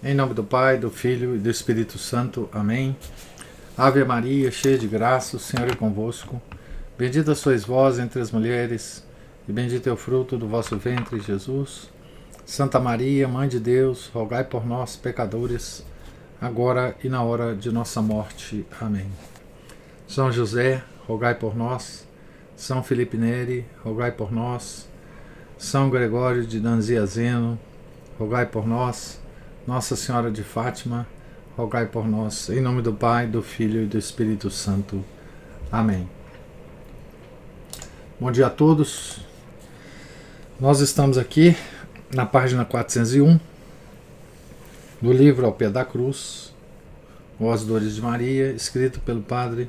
Em nome do Pai, do Filho e do Espírito Santo. Amém. Ave Maria, cheia de graça, o Senhor é convosco. Bendita sois vós entre as mulheres, e bendito é o fruto do vosso ventre, Jesus. Santa Maria, Mãe de Deus, rogai por nós, pecadores, agora e na hora de nossa morte. Amém. São José, rogai por nós. São Felipe Neri, rogai por nós. São Gregório de Nazianzeno, rogai por nós. Nossa Senhora de Fátima, rogai por nós. Em nome do Pai, do Filho e do Espírito Santo. Amém. Bom dia a todos. Nós estamos aqui na página 401 do livro Ao Pé da Cruz, As Dores de Maria, escrito pelo padre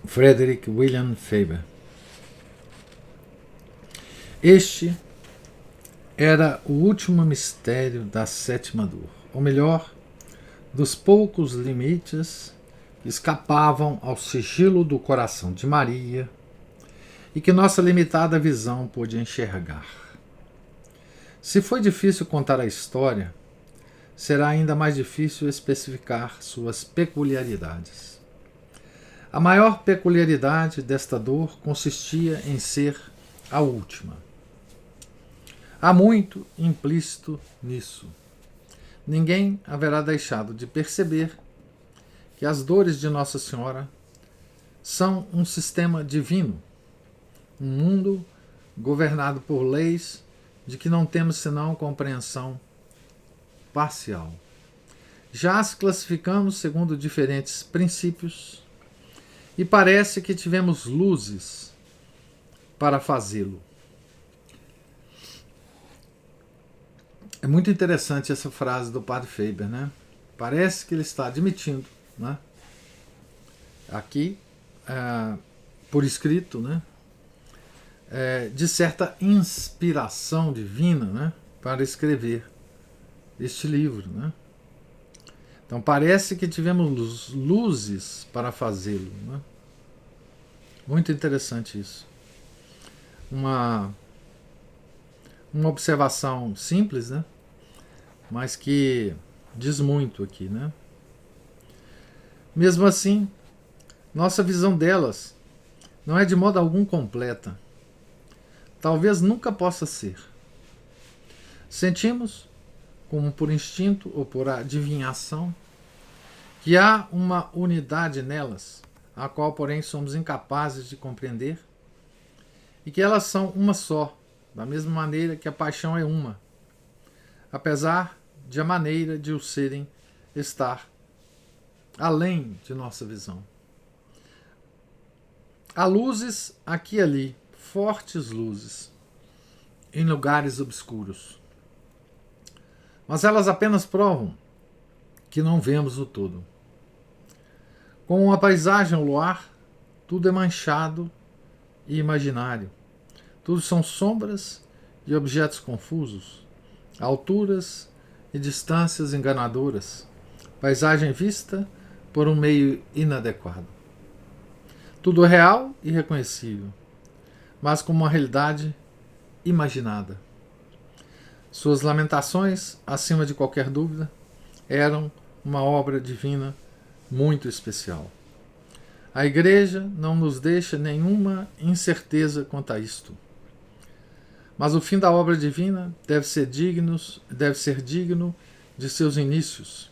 Frederick William Faber. Este era o último mistério da sétima dor, ou melhor, dos poucos limites que escapavam ao sigilo do coração de Maria e que nossa limitada visão pôde enxergar. Se foi difícil contar a história, será ainda mais difícil especificar suas peculiaridades. A maior peculiaridade desta dor consistia em ser a última. Há muito implícito nisso. Ninguém haverá deixado de perceber que as dores de Nossa Senhora são um sistema divino, um mundo governado por leis de que não temos senão compreensão parcial. Já as classificamos segundo diferentes princípios e parece que tivemos luzes para fazê-lo. É muito interessante essa frase do padre Faber, né? Parece que ele está admitindo, né? Aqui, por escrito, né? De certa inspiração divina, né? Para escrever este livro, né? Então parece que tivemos luzes para fazê-lo, né? Muito interessante isso. Uma observação simples, né? Mas que diz muito aqui, né? Mesmo assim, nossa visão delas não é de modo algum completa. Talvez nunca possa ser. Sentimos, como por instinto ou por adivinhação, que há uma unidade nelas, a qual, porém, somos incapazes de compreender, e que elas são uma só, da mesma maneira que a paixão é uma, apesar de a maneira de o serem estar além de nossa visão. Há luzes aqui e ali, fortes luzes, em lugares obscuros. Mas elas apenas provam que não vemos o todo. Com a paisagem ao luar, tudo é manchado e imaginário. Tudo são sombras e objetos confusos, alturas e distâncias enganadoras, paisagem vista por um meio inadequado. Tudo real e reconhecível, mas com uma realidade imaginada. Suas lamentações, acima de qualquer dúvida, eram uma obra divina muito especial. A Igreja não nos deixa nenhuma incerteza quanto a isto. Mas o fim da obra divina deve ser digno de seus inícios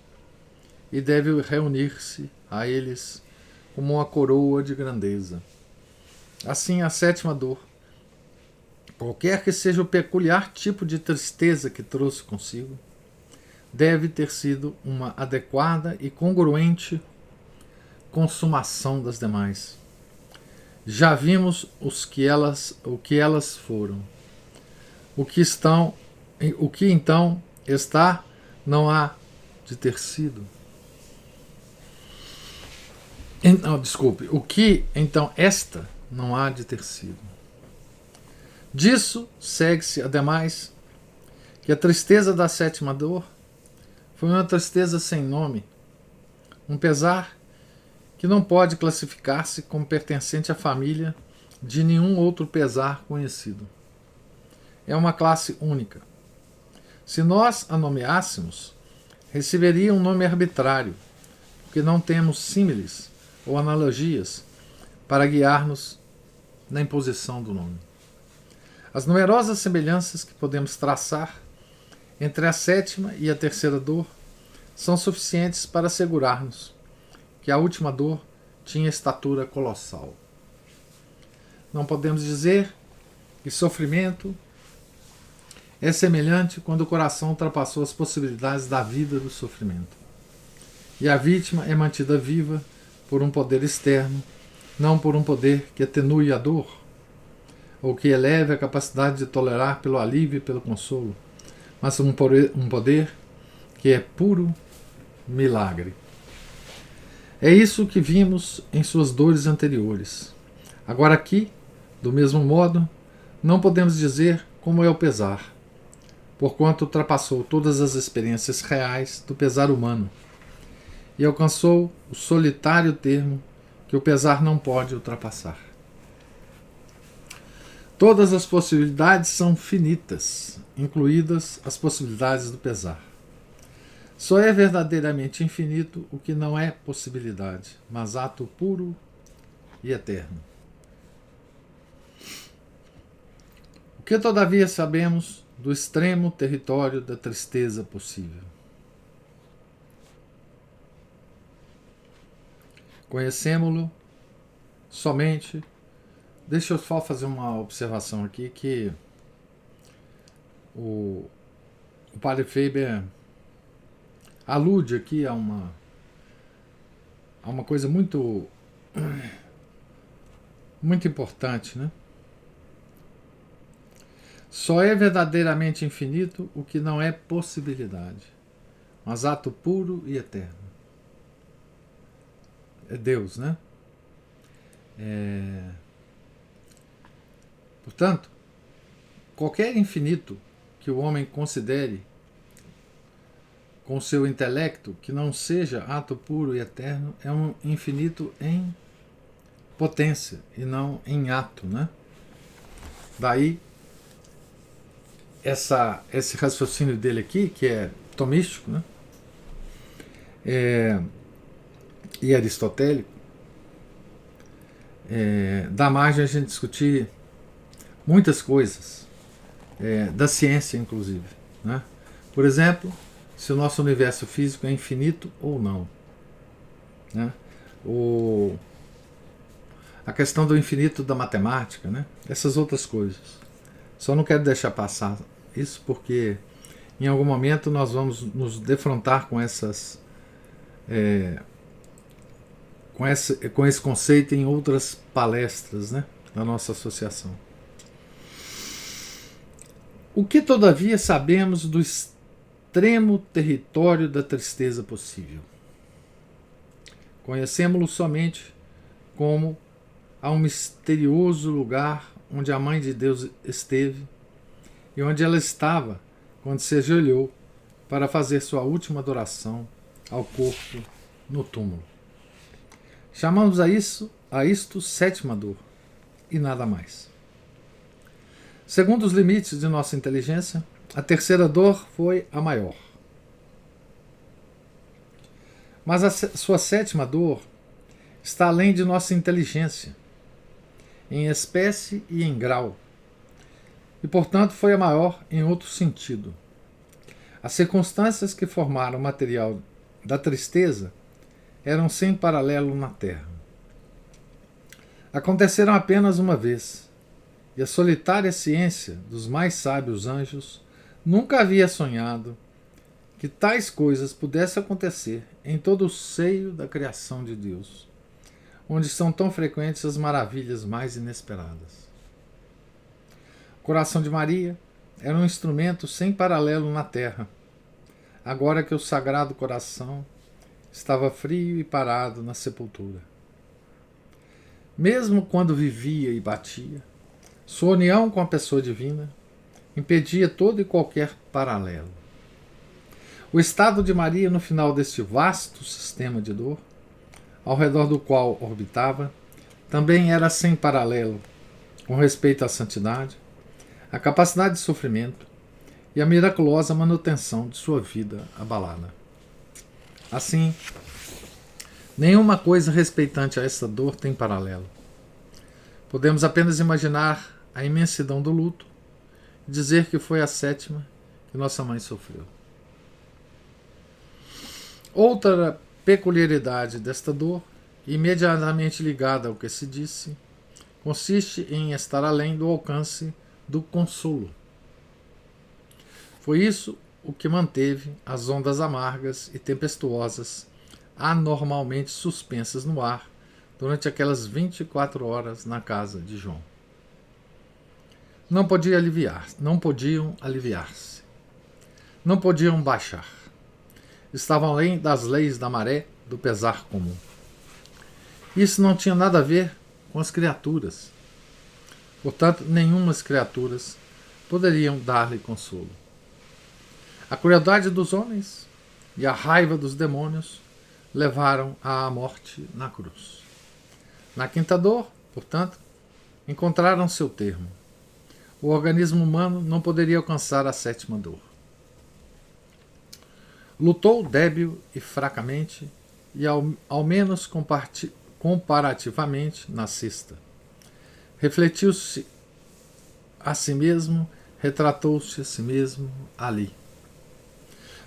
e deve reunir-se a eles como uma coroa de grandeza. Assim, a sétima dor, qualquer que seja o peculiar tipo de tristeza que trouxe consigo, deve ter sido uma adequada e congruente consumação das demais. Já vimos o que elas foram. O que então está, não há de ter sido. O que então esta não há de ter sido. Disso segue-se, ademais, que a tristeza da sétima dor foi uma tristeza sem nome, um pesar que não pode classificar-se como pertencente à família de nenhum outro pesar conhecido. É uma classe única. Se nós a nomeássemos, receberia um nome arbitrário, porque não temos símiles ou analogias para guiar-nos na imposição do nome. As numerosas semelhanças que podemos traçar entre a sétima e a terceira dor são suficientes para assegurar-nos que a última dor tinha estatura colossal. Não podemos dizer que sofrimento é semelhante quando o coração ultrapassou as possibilidades da vida do sofrimento. E a vítima é mantida viva por um poder externo, não por um poder que atenue a dor, ou que eleve a capacidade de tolerar pelo alívio e pelo consolo, mas um poder que é puro milagre. É isso que vimos em suas dores anteriores. Agora aqui, do mesmo modo, não podemos dizer como é o pesar, porquanto ultrapassou todas as experiências reais do pesar humano e alcançou o solitário termo que o pesar não pode ultrapassar. Todas as possibilidades são finitas, incluídas as possibilidades do pesar. Só é verdadeiramente infinito o que não é possibilidade, mas ato puro e eterno. O que todavia sabemos do extremo território da tristeza possível? Conhecemo-lo somente. Deixa eu só fazer uma observação aqui que o padre Faber alude aqui a uma coisa muito importante, né? Só é verdadeiramente infinito o que não é possibilidade, mas ato puro e eterno. É Deus, né? Portanto, qualquer infinito que o homem considere com seu intelecto que não seja ato puro e eterno é um infinito em potência e não em ato, né? Daí esse raciocínio dele aqui, que é tomístico, né? E aristotélico, dá margem a gente discutir muitas coisas, da ciência inclusive, né? Por exemplo, se o nosso universo físico é infinito ou não, né? A questão do infinito da matemática, né? Essas outras coisas. Só não quero deixar passar isso porque em algum momento nós vamos nos defrontar com com esse conceito em outras palestras, né, da nossa associação. O que todavia sabemos do extremo território da tristeza possível? Conhecemo-lo somente como a um misterioso lugar onde a Mãe de Deus esteve e onde ela estava quando se ajoelhou para fazer sua última adoração ao corpo no túmulo. Chamamos a isto sétima dor e nada mais. Segundo os limites de nossa inteligência, a terceira dor foi a maior. Mas a sua sétima dor está além de nossa inteligência, em espécie e em grau, e portanto foi a maior em outro sentido. As circunstâncias que formaram o material da tristeza eram sem paralelo na Terra. Aconteceram apenas uma vez, e a solitária ciência dos mais sábios anjos nunca havia sonhado que tais coisas pudessem acontecer em todo o seio da criação de Deus, onde são tão frequentes as maravilhas mais inesperadas. O coração de Maria era um instrumento sem paralelo na terra, agora que o Sagrado Coração estava frio e parado na sepultura. Mesmo quando vivia e batia, sua união com a pessoa divina impedia todo e qualquer paralelo. O estado de Maria no final deste vasto sistema de dor, ao redor do qual orbitava, também era sem paralelo com respeito à santidade, à capacidade de sofrimento e à miraculosa manutenção de sua vida abalada. Assim, nenhuma coisa respeitante a esta dor tem paralelo. Podemos apenas imaginar a imensidão do luto e dizer que foi a 7ª que nossa mãe sofreu. Outra peculiaridade desta dor, imediatamente ligada ao que se disse, consiste em estar além do alcance do consolo. Foi isso o que manteve as ondas amargas e tempestuosas anormalmente suspensas no ar durante aquelas 24 horas na casa de João. Não podiam aliviar-se. Não podiam baixar. Estavam além das leis da maré, do pesar comum. Isso não tinha nada a ver com as criaturas. Portanto, nenhumas criaturas poderiam dar-lhe consolo. A crueldade dos homens e a raiva dos demônios levaram à morte na cruz. Na quinta dor, portanto, encontraram seu termo. O organismo humano não poderia alcançar a 7ª dor. Lutou débil e fracamente, e ao menos comparativamente na sexta. Refletiu-se a si mesmo, retratou-se a si mesmo ali.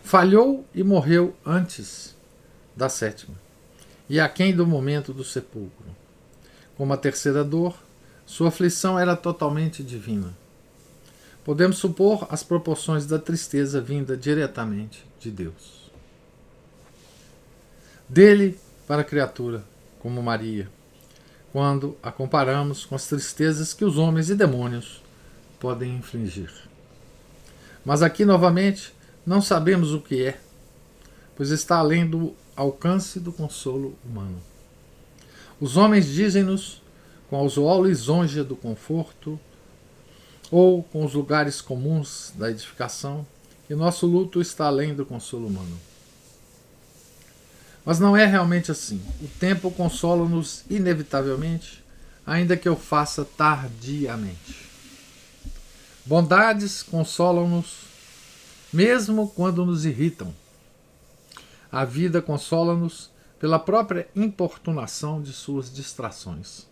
Falhou e morreu antes da 7ª, e aquém do momento do sepulcro. Como a terceira dor, sua aflição era totalmente divina. Podemos supor as proporções da tristeza vinda diretamente de Deus. Dele para a criatura, como Maria, quando a comparamos com as tristezas que os homens e demônios podem infligir. Mas aqui, novamente, não sabemos o que é, pois está além do alcance do consolo humano. Os homens dizem-nos, com a usual lisonja do conforto, ou com os lugares comuns da edificação, que nosso luto está além do consolo humano. Mas não é realmente assim. O tempo consola-nos inevitavelmente, ainda que eu faça tardiamente. Bondades consolam-nos, mesmo quando nos irritam. A vida consola-nos pela própria importunação de suas distrações.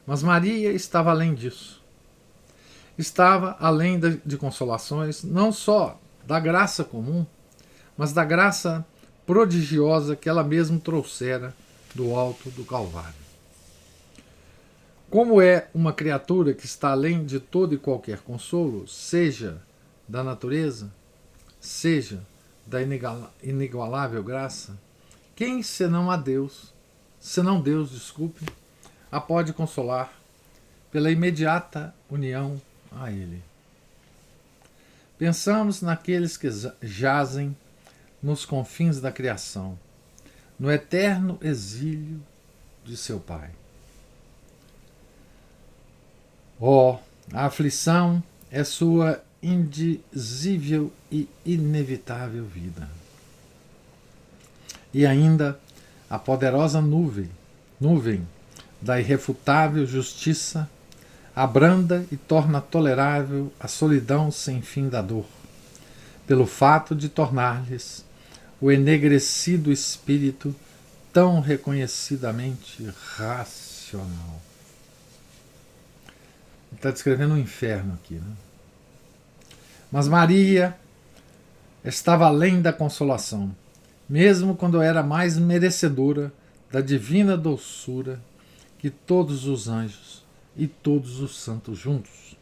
Mas Maria estava além disso. Estava além de consolações, não só da graça comum, mas da graça prodigiosa que ela mesma trouxera do alto do Calvário. Como é uma criatura que está além de todo e qualquer consolo, seja da natureza, seja da inigualável graça, quem senão Deus, a pode consolar pela imediata união a Ele? Pensamos naqueles que jazem nos confins da criação, no eterno exílio de seu Pai. A aflição é sua indizível e inevitável vida. E ainda a poderosa nuvem da irrefutável justiça abranda e torna tolerável a solidão sem fim da dor, pelo fato de tornar-lhes o enegrecido espírito tão reconhecidamente racional. Ele está descrevendo um inferno aqui, né? Mas Maria estava além da consolação, mesmo quando era mais merecedora da divina doçura que todos os anjos e todos os santos juntos,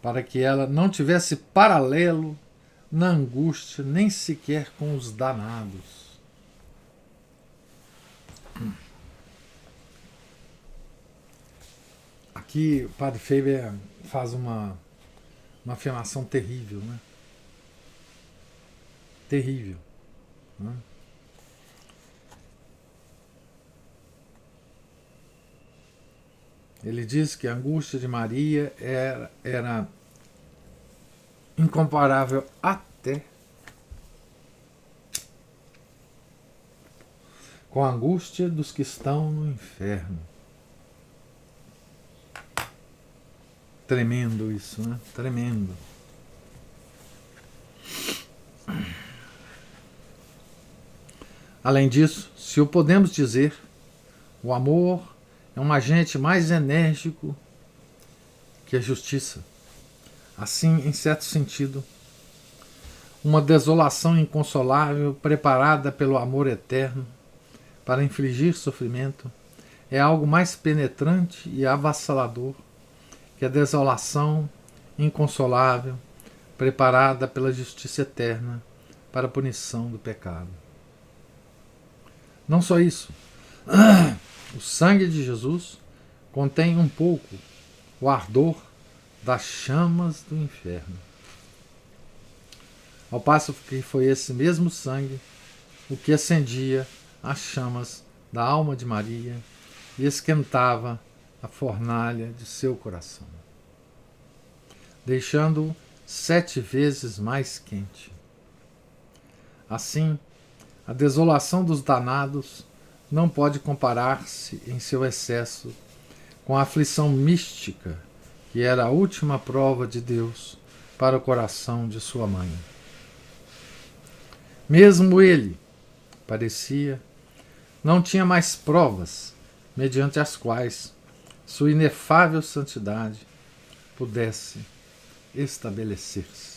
para que ela não tivesse paralelo na angústia, nem sequer com os danados. Aqui o Padre Faber faz uma afirmação terrível, né? Terrível. Né? Ele diz que a angústia de Maria era incomparável até com a angústia dos que estão no inferno. Tremendo isso, né? Tremendo. Além disso, se o podemos dizer, o amor é um agente mais enérgico que a justiça. Assim, em certo sentido, uma desolação inconsolável preparada pelo amor eterno para infligir sofrimento é algo mais penetrante e avassalador que a desolação inconsolável preparada pela justiça eterna para a punição do pecado. Não só isso, o sangue de Jesus contém um pouco o ardor das chamas do inferno. Ao passo que foi esse mesmo sangue o que acendia as chamas da alma de Maria e esquentava a fornalha de seu coração, deixando-o 7 vezes mais quente. Assim, a desolação dos danados não pode comparar-se em seu excesso com a aflição mística que era a última prova de Deus para o coração de sua mãe. Mesmo ele, parecia, não tinha mais provas mediante as quais sua inefável santidade pudesse estabelecer-se.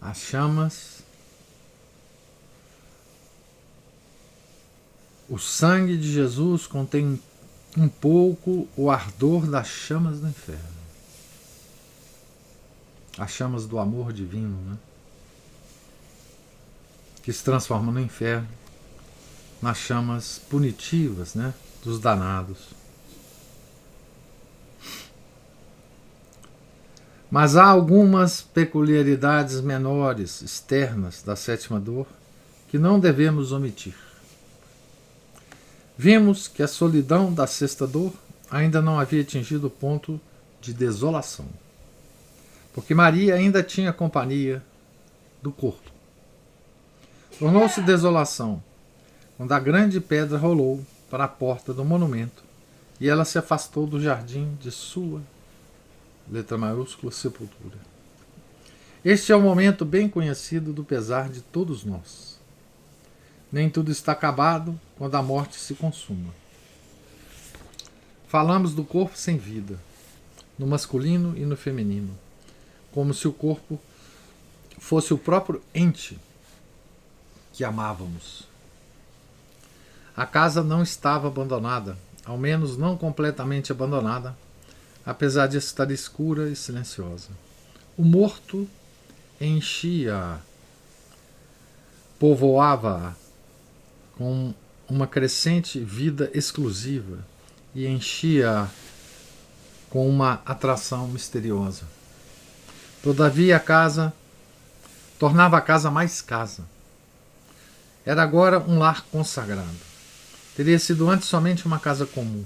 As chamas, o sangue de Jesus contém um pouco o ardor das chamas do inferno. As chamas do amor divino, né? Que se transformam no inferno, nas chamas punitivas, né? Dos danados. Mas há algumas peculiaridades menores, externas da sétima dor, que não devemos omitir. Vimos que a solidão da sexta dor ainda não havia atingido o ponto de desolação, porque Maria ainda tinha companhia do corpo. Tornou-se desolação quando a grande pedra rolou para a porta do monumento e ela se afastou do jardim de sua, letra maiúscula, sepultura. Este é o momento bem conhecido do pesar de todos nós. Nem tudo está acabado quando a morte se consuma. Falamos do corpo sem vida, no masculino e no feminino, como se o corpo fosse o próprio ente que amávamos. A casa não estava abandonada, ao menos não completamente abandonada, apesar de estar escura e silenciosa. O morto enchia-a, povoava-a com uma crescente vida exclusiva e enchia-a com uma atração misteriosa. Todavia a casa tornava a casa mais casa. Era agora um lar consagrado. Teria sido antes somente uma casa comum.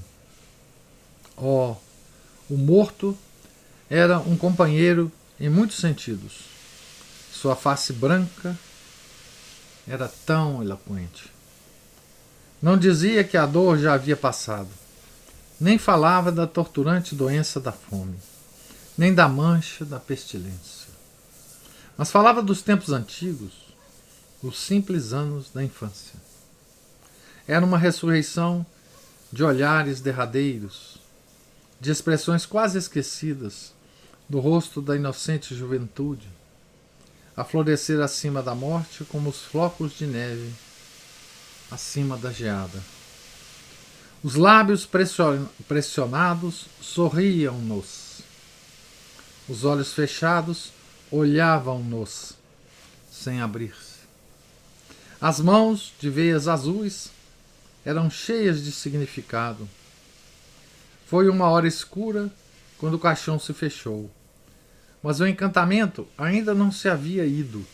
Oh, o morto era um companheiro em muitos sentidos. Sua face branca era tão eloquente. Não dizia que a dor já havia passado, nem falava da torturante doença da fome, nem da mancha da pestilência. Mas falava dos tempos antigos, os simples anos da infância. Era uma ressurreição de olhares derradeiros, de expressões quase esquecidas do rosto da inocente juventude, a florescer acima da morte como os flocos de neve acima da geada. Os lábios pressionados sorriam-nos. Os olhos fechados olhavam-nos sem abrir-se. As mãos de veias azuis eram cheias de significado. Foi uma hora escura quando o caixão se fechou, mas o encantamento ainda não se havia ido.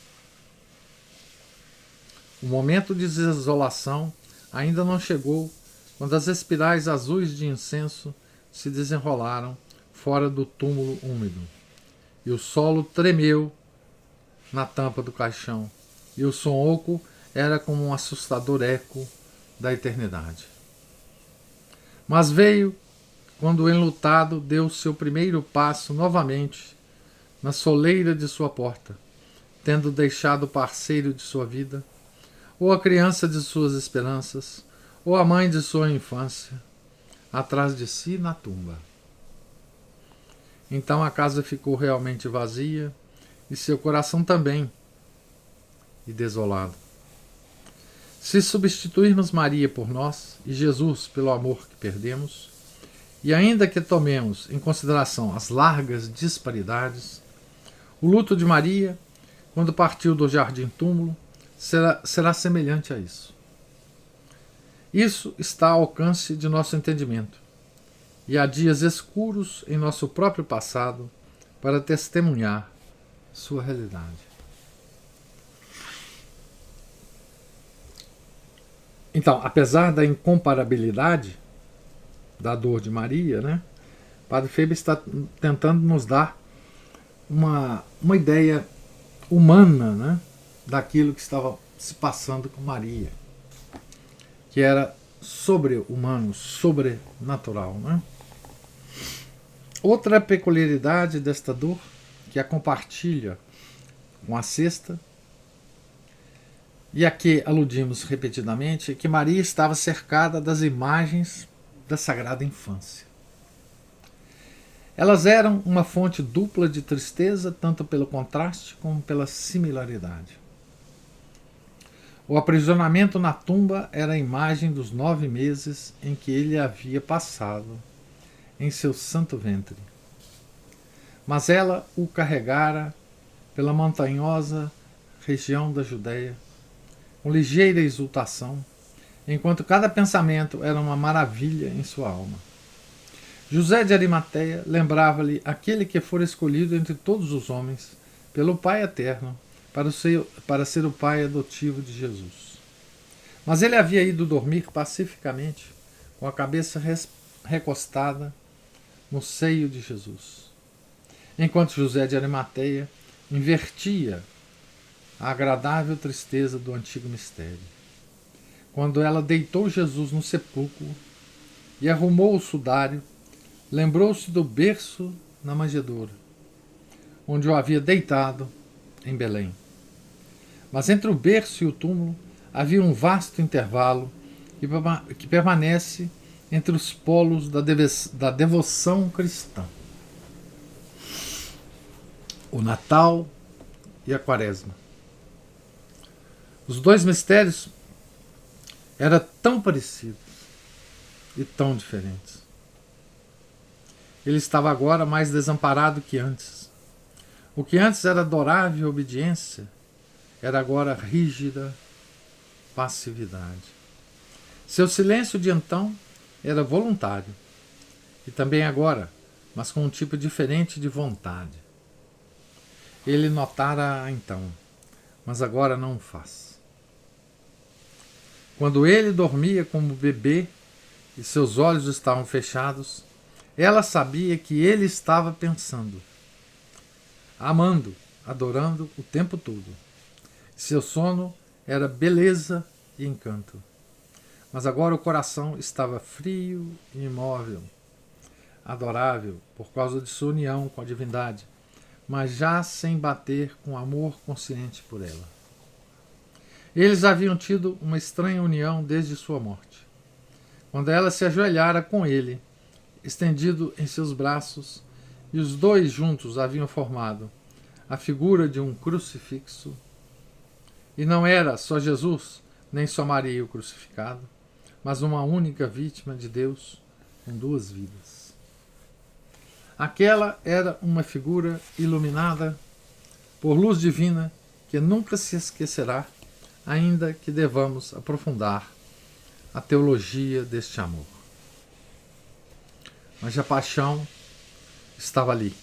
O momento de desolação ainda não chegou quando as espirais azuis de incenso se desenrolaram fora do túmulo úmido, e o solo tremeu na tampa do caixão, e o som oco era como um assustador eco da eternidade. Mas veio quando o enlutado deu seu primeiro passo novamente na soleira de sua porta, tendo deixado o parceiro de sua vida, ou a criança de suas esperanças, ou a mãe de sua infância, atrás de si na tumba. Então a casa ficou realmente vazia, e seu coração também, e desolado. Se substituirmos Maria por nós e Jesus pelo amor que perdemos, e ainda que tomemos em consideração as largas disparidades, o luto de Maria, quando partiu do jardim-túmulo, será semelhante a isso. Isso está ao alcance de nosso entendimento, e há dias escuros em nosso próprio passado para testemunhar sua realidade. Então, apesar da incomparabilidade da dor de Maria, né, Padre Faber está tentando nos dar uma ideia humana, né, daquilo que estava se passando com Maria, que era sobre-humano, sobrenatural. Né? Outra peculiaridade desta dor, que a compartilha com a sexta, e a que aludimos repetidamente, é que Maria estava cercada das imagens da Sagrada Infância. Elas eram uma fonte dupla de tristeza, tanto pelo contraste como pela similaridade. O aprisionamento na tumba era a imagem dos 9 meses em que ele havia passado em seu santo ventre. Mas ela o carregara pela montanhosa região da Judéia, com ligeira exultação, enquanto cada pensamento era uma maravilha em sua alma. José de Arimateia lembrava-lhe aquele que fora escolhido entre todos os homens pelo Pai Eterno para ser o pai adotivo de Jesus. Mas ele havia ido dormir pacificamente, com a cabeça recostada no seio de Jesus, enquanto José de Arimateia invertia a agradável tristeza do antigo mistério. Quando ela deitou Jesus no sepulcro e arrumou o sudário, lembrou-se do berço na manjedoura, onde o havia deitado em Belém. Mas entre o berço e o túmulo havia um vasto intervalo que permanece entre os polos da devoção cristã: o Natal e a Quaresma. Os dois mistérios eram tão parecidos e tão diferentes. Ele estava agora mais desamparado que antes. O que antes era adorável obediência era agora rígida passividade. Seu silêncio de então era voluntário, e também agora, mas com um tipo diferente de vontade. Ele notara então, mas agora não o faz. Quando ele dormia como bebê e seus olhos estavam fechados, ela sabia que ele estava pensando, amando, adorando o tempo todo. Seu sono era beleza e encanto. Mas agora o coração estava frio e imóvel, adorável por causa de sua união com a divindade, mas já sem bater com amor consciente por ela. Eles haviam tido uma estranha união desde sua morte, quando ela se ajoelhara com ele, estendido em seus braços, e os dois juntos haviam formado a figura de um crucifixo. E não era só Jesus, nem só Maria o crucificado, mas uma única vítima de Deus com 2 vidas. Aquela era uma figura iluminada por luz divina que nunca se esquecerá, ainda que devamos aprofundar a teologia deste amor. Mas a paixão estava ali,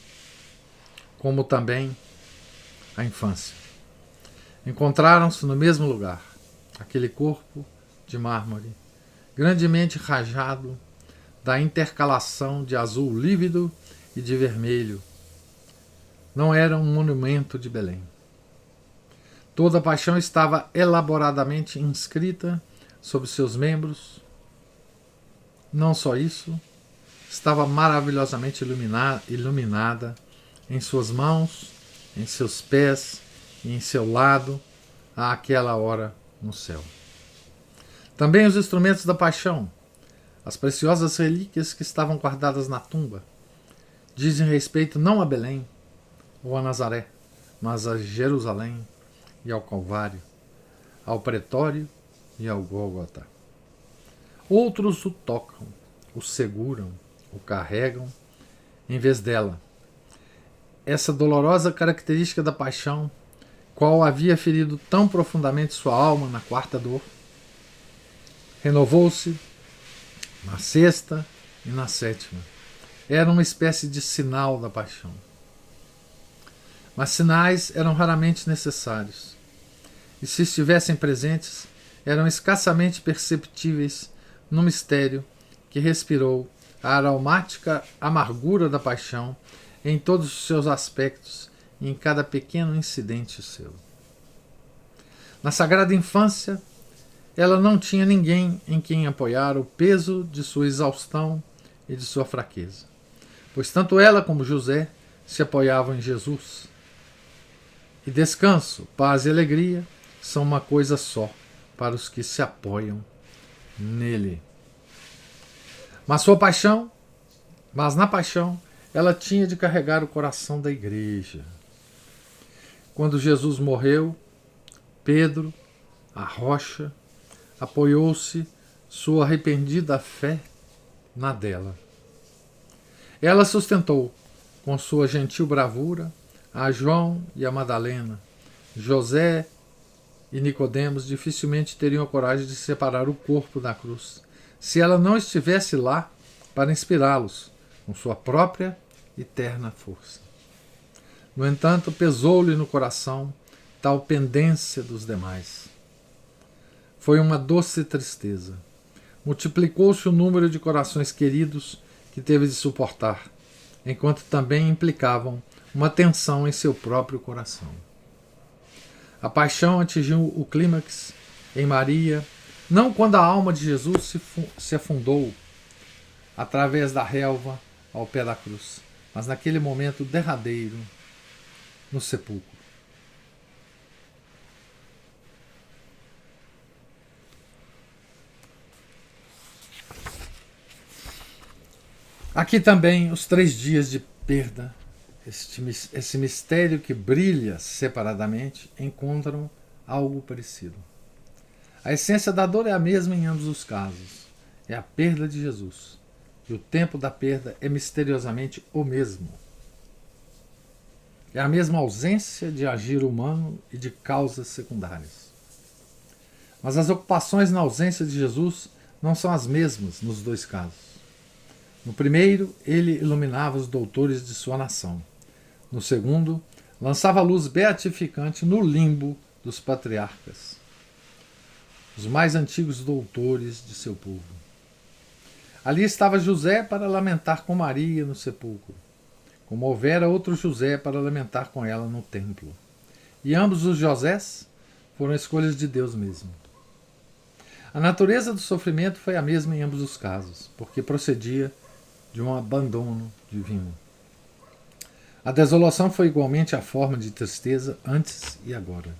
como também a infância. Encontraram-se no mesmo lugar, aquele corpo de mármore, grandemente rajado da intercalação de azul lívido e de vermelho. Não era um monumento de Belém. Toda a paixão estava elaboradamente inscrita sobre seus membros. Não só isso, estava maravilhosamente iluminada em suas mãos, em seus pés e em seu lado, àquela hora no céu. Também os instrumentos da paixão, as preciosas relíquias que estavam guardadas na tumba, dizem respeito não a Belém ou a Nazaré, mas a Jerusalém e ao Calvário, ao Pretório e ao Gólgota. Outros o tocam, o seguram, o carregam, em vez dela. Essa dolorosa característica da paixão, qual havia ferido tão profundamente sua alma na quarta dor, renovou-se na sexta e na sétima. Era uma espécie de sinal da paixão. Mas sinais eram raramente necessários. E se estivessem presentes, eram escassamente perceptíveis no mistério que respirou a aromática amargura da paixão em todos os seus aspectos e em cada pequeno incidente seu. Na sagrada infância, ela não tinha ninguém em quem apoiar o peso de sua exaustão e de sua fraqueza, pois tanto ela como José se apoiavam em Jesus. E descanso, paz e alegria são uma coisa só para os que se apoiam nele. Mas na paixão, ela tinha de carregar o coração da igreja. Quando Jesus morreu, Pedro, a rocha, apoiou-se sua arrependida fé na dela. Ela sustentou, com sua gentil bravura, a João e a Madalena. José e Nicodemos dificilmente teriam a coragem de separar o corpo da cruz, se ela não estivesse lá para inspirá-los com sua própria e terna força. No entanto, pesou-lhe no coração tal pendência dos demais. Foi uma doce tristeza. Multiplicou-se o número de corações queridos que teve de suportar, enquanto também implicavam uma tensão em seu próprio coração. A paixão atingiu o clímax em Maria, não quando a alma de Jesus se afundou através da relva ao pé da cruz, mas naquele momento derradeiro no sepulcro. Aqui também os 3 dias de perda, esse mistério que brilha separadamente, encontram algo parecido. A essência da dor é a mesma em ambos os casos. É a perda de Jesus. E o tempo da perda é misteriosamente o mesmo. É a mesma ausência de agir humano e de causas secundárias. Mas as ocupações na ausência de Jesus não são as mesmas nos 2 casos. No primeiro, ele iluminava os doutores de sua nação. No segundo, lançava a luz beatificante no limbo dos patriarcas, os mais antigos doutores de seu povo. Ali estava José para lamentar com Maria no sepulcro, como houvera outro José para lamentar com ela no templo. E ambos os Josés foram escolhas de Deus mesmo. A natureza do sofrimento foi a mesma em ambos os casos, porque procedia de um abandono divino. A desolação foi igualmente a forma de tristeza antes e agora.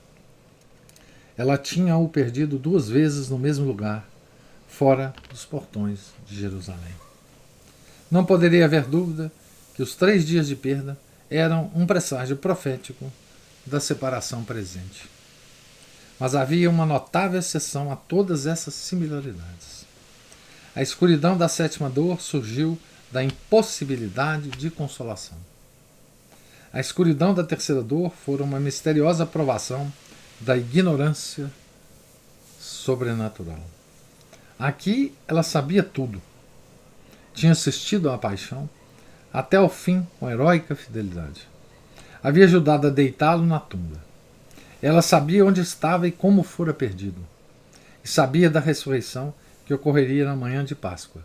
Ela tinha-o perdido 2 vezes no mesmo lugar, fora dos portões de Jerusalém. Não poderia haver dúvida que os 3 dias de perda eram um presságio profético da separação presente. Mas havia uma notável exceção a todas essas similaridades. A escuridão da 7ª dor surgiu da impossibilidade de consolação. A escuridão da 3ª dor foi uma misteriosa provação da ignorância sobrenatural. Aqui ela sabia tudo. Tinha assistido à paixão até o fim com heróica fidelidade. Havia ajudado a deitá-lo na tumba. Ela sabia onde estava e como fora perdido. E sabia da ressurreição que ocorreria na manhã de Páscoa.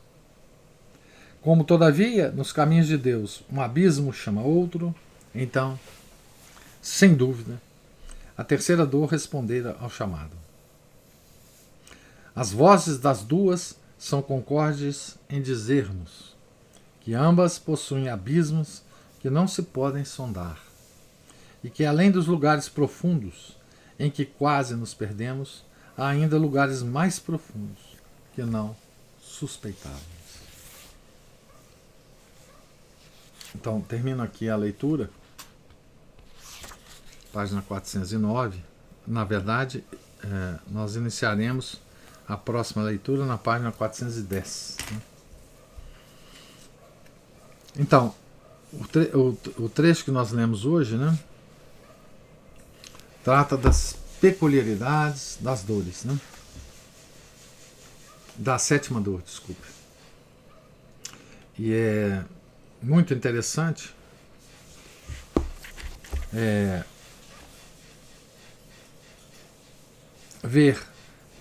Como, todavia, nos caminhos de Deus um abismo chama outro, então, sem dúvida, a terceira dor respondera ao chamado. As vozes das duas são concordes em dizer-nos que ambas possuem abismos que não se podem sondar, e que além dos lugares profundos em que quase nos perdemos, há ainda lugares mais profundos que não suspeitávamos. Então, termino aqui a leitura, página 409. Na verdade, nós iniciaremos a próxima leitura na página 410. Né? Então, o trecho que nós lemos hoje, né, trata das peculiaridades das dores, né? Da sétima dor, desculpe. E é muito interessante ver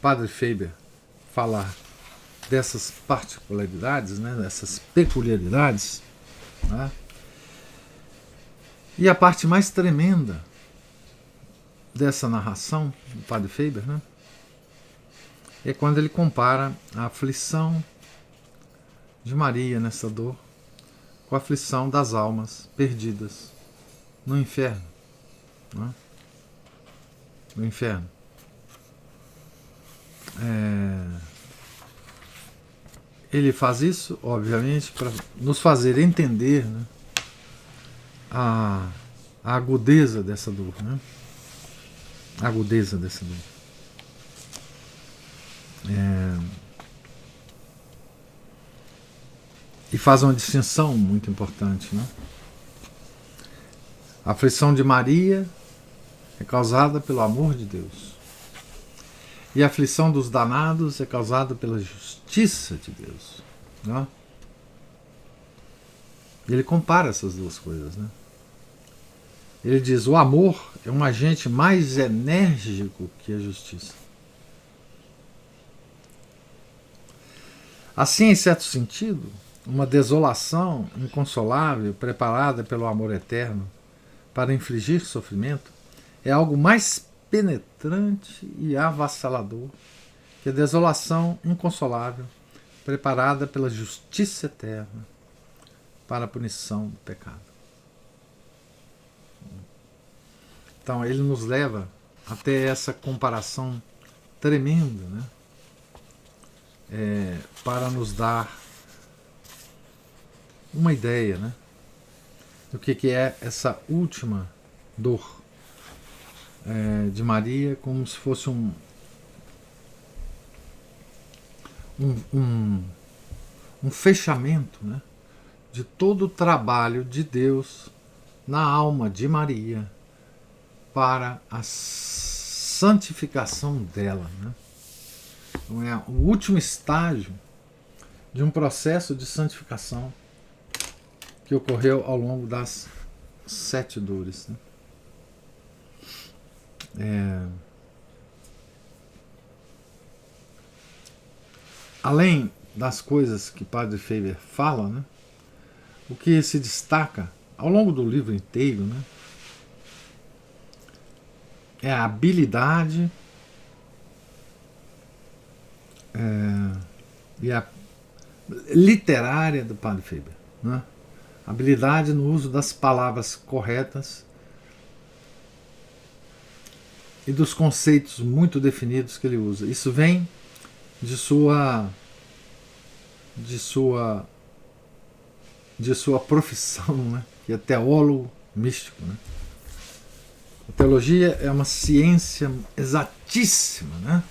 Padre Faber falar dessas particularidades, né, dessas peculiaridades, né? E a parte mais tremenda dessa narração do Padre Faber, né, é quando ele compara a aflição de Maria nessa dor com a aflição das almas perdidas no inferno, né? No inferno. Ele faz isso, obviamente, para nos fazer entender, né, a agudeza dessa dor, né? A agudeza dessa dor. E faz uma distinção muito importante, né? A aflição de Maria é causada pelo amor de Deus. E a aflição dos danados é causada pela justiça de Deus. Né? Ele compara essas duas coisas. Né? Ele diz: o amor é um agente mais enérgico que a justiça. Assim, em certo sentido, uma desolação inconsolável preparada pelo amor eterno para infligir sofrimento é algo mais penetrante e avassalador que a desolação inconsolável preparada pela justiça eterna para a punição do pecado. Então ele nos leva até essa comparação tremenda, né? Para nos dar uma ideia, né, do que é essa última dor de Maria, como se fosse um fechamento, né, de todo o trabalho de Deus na alma de Maria para a santificação dela, né? Então é o último estágio de um processo de santificação que ocorreu ao longo das 7 dores. Né? Além das coisas que Padre Faber fala, né, o que se destaca ao longo do livro inteiro, né, é a habilidade e a literária do Padre Faber, né? Habilidade no uso das palavras corretas e dos conceitos muito definidos que ele usa. Isso vem de sua profissão, né? Que é teólogo místico, né? A teologia é uma ciência exatíssima, né?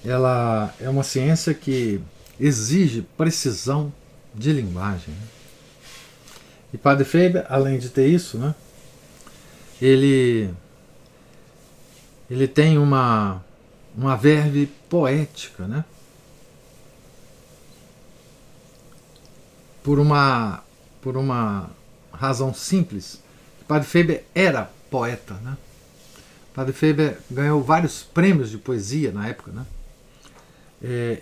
Ela é uma ciência que exige precisão de linguagem, né? E Padre Faber, além de ter isso, né, ele tem uma verve poética, né, por uma razão simples. Padre Faber era poeta, né? Padre Faber ganhou vários prêmios de poesia na época, né?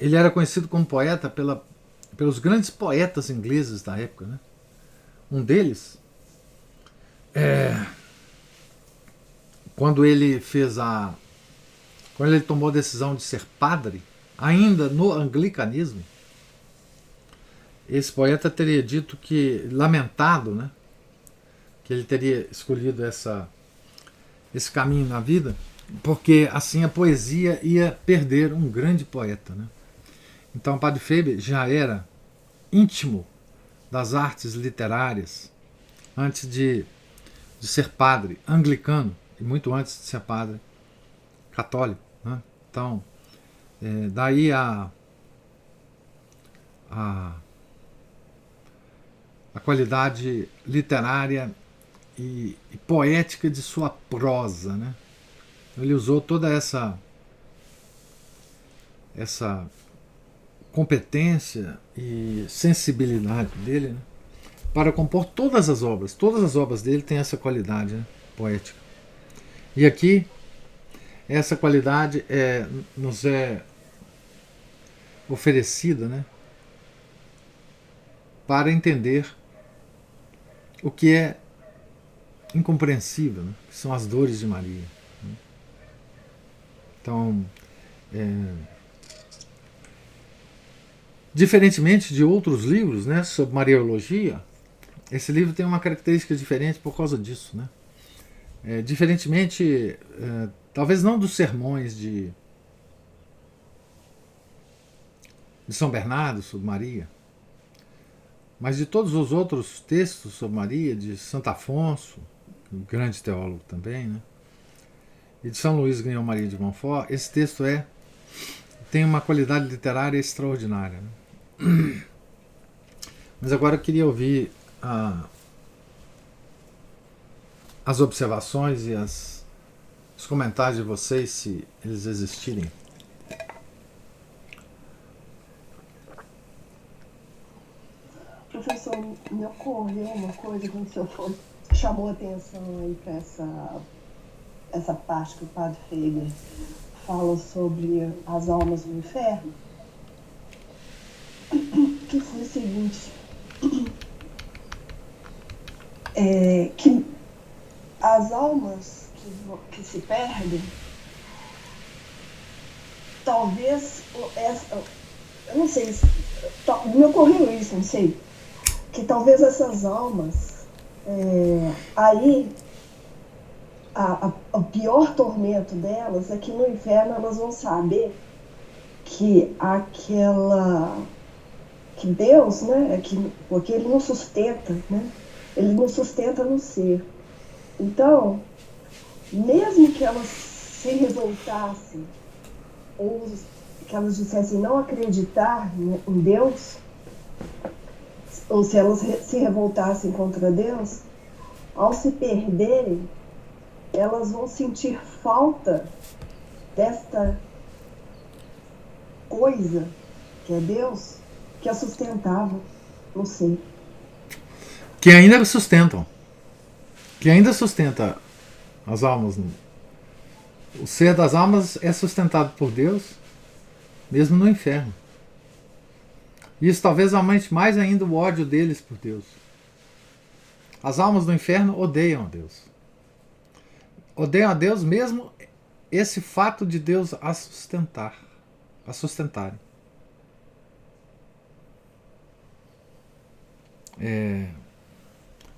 Ele era conhecido como poeta pelos grandes poetas ingleses da época, né? Um deles, quando ele fez quando ele tomou a decisão de ser padre, ainda no anglicanismo, esse poeta teria dito que, lamentado, né, que ele teria escolhido esse caminho na vida, porque assim a poesia ia perder um grande poeta, né? Então o Padre Faber já era íntimo das artes literárias antes de ser padre anglicano e muito antes de ser padre católico, né? Então, daí a, a qualidade literária e poética de sua prosa, né? Ele usou toda essa competência e sensibilidade dele, né, para compor todas as obras. Todas as obras dele têm essa qualidade, né, poética. E aqui essa qualidade nos é oferecida, né, para entender o que é incompreensível, né, que são as dores de Maria. Né. Então, diferentemente de outros livros, né, sobre Mariologia, esse livro tem uma característica diferente por causa disso, né? Diferentemente, talvez não dos sermões de São Bernardo sobre Maria, mas de todos os outros textos sobre Maria, de Santo Afonso, um grande teólogo também, né? E de São Luís Grignion Maria de Montfort, esse texto tem uma qualidade literária extraordinária, né? Mas agora eu queria ouvir as observações e os comentários de vocês, se eles existirem. Professor, me ocorreu uma coisa quando o senhor chamou a atenção aí para essa parte que o Padre Faber fala sobre as almas no inferno, que foi o seguinte, que as almas que se perdem, talvez, eu não sei, me ocorreu isso, não sei, que talvez essas almas, aí, o pior tormento delas é que no inferno elas vão saber que que Deus, né, porque Ele não sustenta, né, Ele não sustenta no ser. Então, mesmo que elas se revoltassem, ou que elas dissessem não acreditar em Deus, ou se elas se revoltassem contra Deus, ao se perderem, elas vão sentir falta desta coisa que é Deus, que a sustentava no ser. Que ainda sustentam. Que ainda sustenta as almas. O ser das almas é sustentado por Deus, mesmo no inferno. Isso talvez aumente mais ainda o ódio deles por Deus. As almas do inferno odeiam a Deus. Odeiam a Deus mesmo esse fato de Deus as sustentarem. É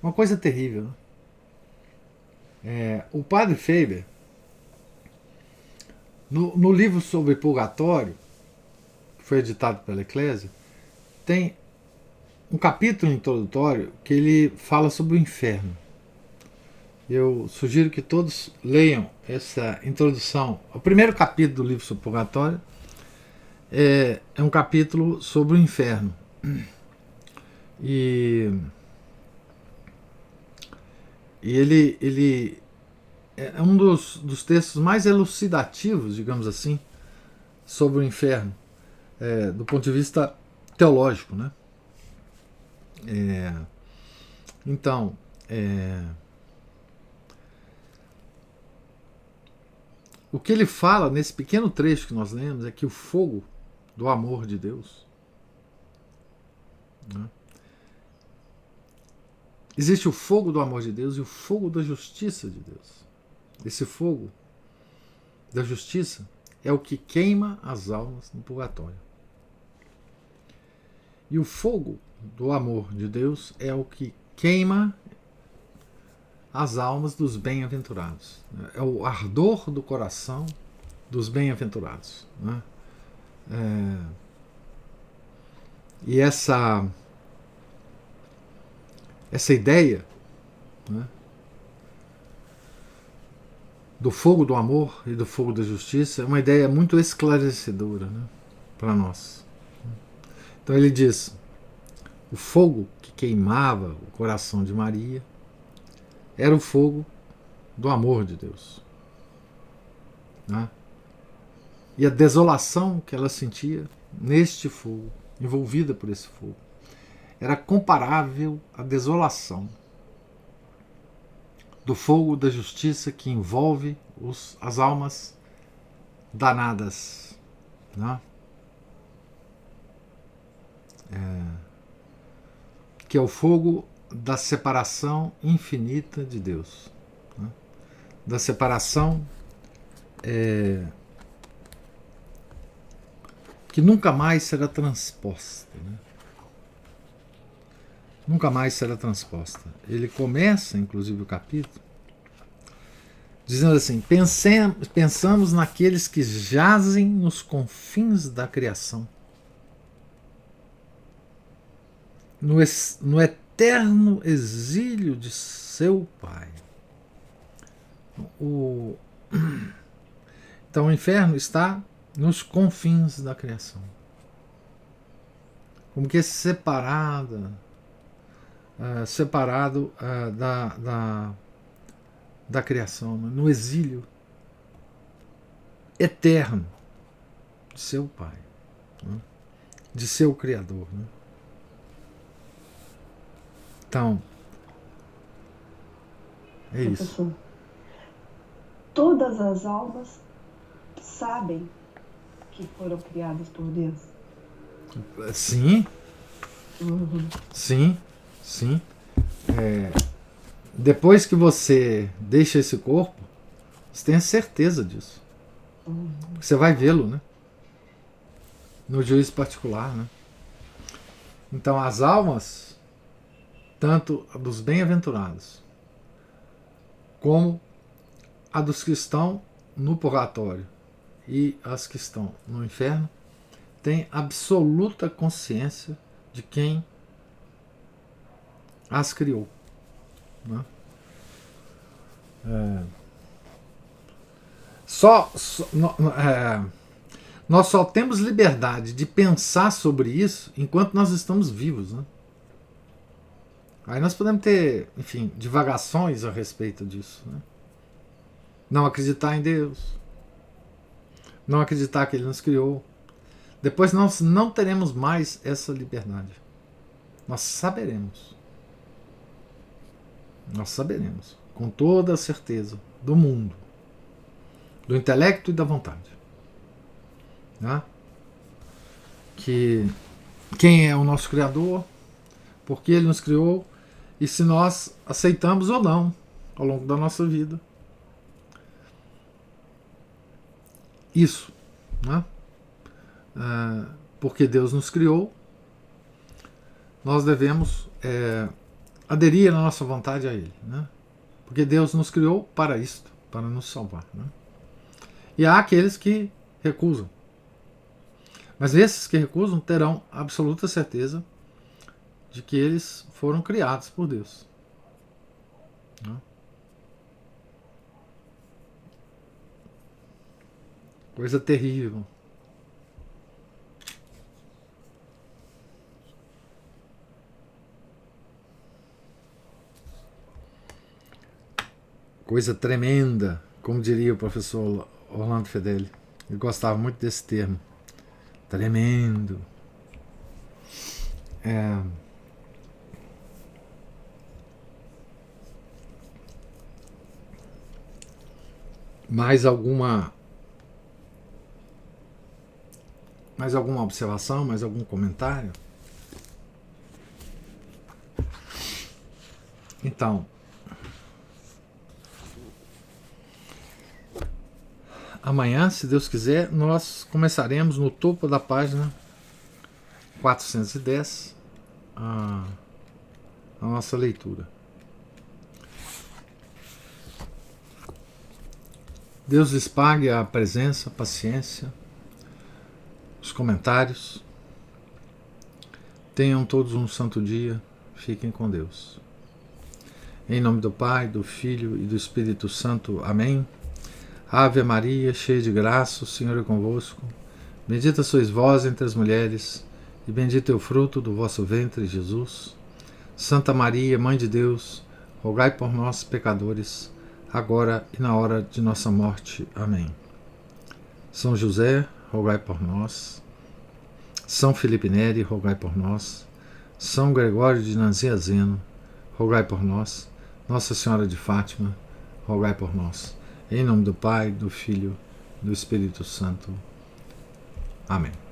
uma coisa terrível, né? O Padre Faber, no livro sobre purgatório, que foi editado pela Eclésia, tem um capítulo introdutório que ele fala sobre o inferno. Eu sugiro que todos leiam essa introdução. O primeiro capítulo do livro sobre purgatório é um capítulo sobre o inferno. E ele é um dos textos mais elucidativos, digamos assim, sobre o inferno, do ponto de vista teológico, né? Então, o que ele fala nesse pequeno trecho que nós lemos é que o fogo do amor de Deus, né? Existe o fogo do amor de Deus e o fogo da justiça de Deus. esse fogo da justiça, é o que queima as almas no purgatório. E o fogo do amor de Deus é o que queima as almas dos bem-aventurados. É o ardor do coração dos bem-aventurados. Né? E essa ideia, né, do fogo do amor e do fogo da justiça é uma ideia muito esclarecedora, né, para nós. Então ele diz: o fogo que queimava o coração de Maria era o fogo do amor de Deus. Né? E a desolação que ela sentia neste fogo, envolvida por esse fogo, era comparável à desolação do fogo da justiça que envolve as almas danadas. Né? Que é o fogo da separação infinita de Deus. Né? Da separação que nunca mais será transposta. Né? Nunca mais será transposta. Ele começa, inclusive, o capítulo dizendo assim: pensamos naqueles que jazem nos confins da criação, no eterno exílio de seu Pai. Então o inferno está nos confins da criação, como que separado da criação, no exílio eterno de seu Pai, né? De seu Criador. Né? Então, é professor, isso. Todas as almas sabem que foram criadas por Deus? Sim. Uhum. Sim. Depois que você deixa esse corpo, você tem a certeza disso. Você vai vê-lo, né? No juízo particular, né? Então as almas, tanto a dos bem-aventurados como a dos que estão no purgatório e as que estão no inferno, têm absoluta consciência de quem as criou. Né? Nós só temos liberdade de pensar sobre isso enquanto nós estamos vivos. Né? Aí nós podemos ter, enfim, divagações a respeito disso. Né? Não acreditar em Deus, não acreditar que Ele nos criou. Depois nós não teremos mais essa liberdade. Nós saberemos. Nós saberemos, com toda a certeza do mundo, do intelecto e da vontade, né? Que quem é o nosso Criador, por que Ele nos criou e se nós aceitamos ou não ao longo da nossa vida. Isso, né? Porque Deus nos criou, nós devemos aderir na nossa vontade a Ele, né? Porque Deus nos criou para isto, para nos salvar, né? E há aqueles que recusam, mas esses que recusam terão absoluta certeza de que eles foram criados por Deus, né? Coisa terrível. Coisa tremenda, como diria o professor Orlando Fedeli. Ele gostava muito desse termo. Tremendo. Mais alguma observação, mais algum comentário? Então, amanhã, se Deus quiser, nós começaremos no topo da página 410 a nossa leitura. Deus lhes pague a presença, a paciência, os comentários. Tenham todos um santo dia. Fiquem com Deus. Em nome do Pai, do Filho e do Espírito Santo. Amém. Ave Maria, cheia de graça, o Senhor é convosco. Bendita sois vós entre as mulheres, e bendito é o fruto do vosso ventre, Jesus. Santa Maria, Mãe de Deus, rogai por nós, pecadores, agora e na hora de nossa morte. Amém. São José, rogai por nós. São Felipe Neri, rogai por nós. São Gregório de Nazianzeno, rogai por nós. Nossa Senhora de Fátima, rogai por nós. Em nome do Pai, do Filho e do Espírito Santo. Amém.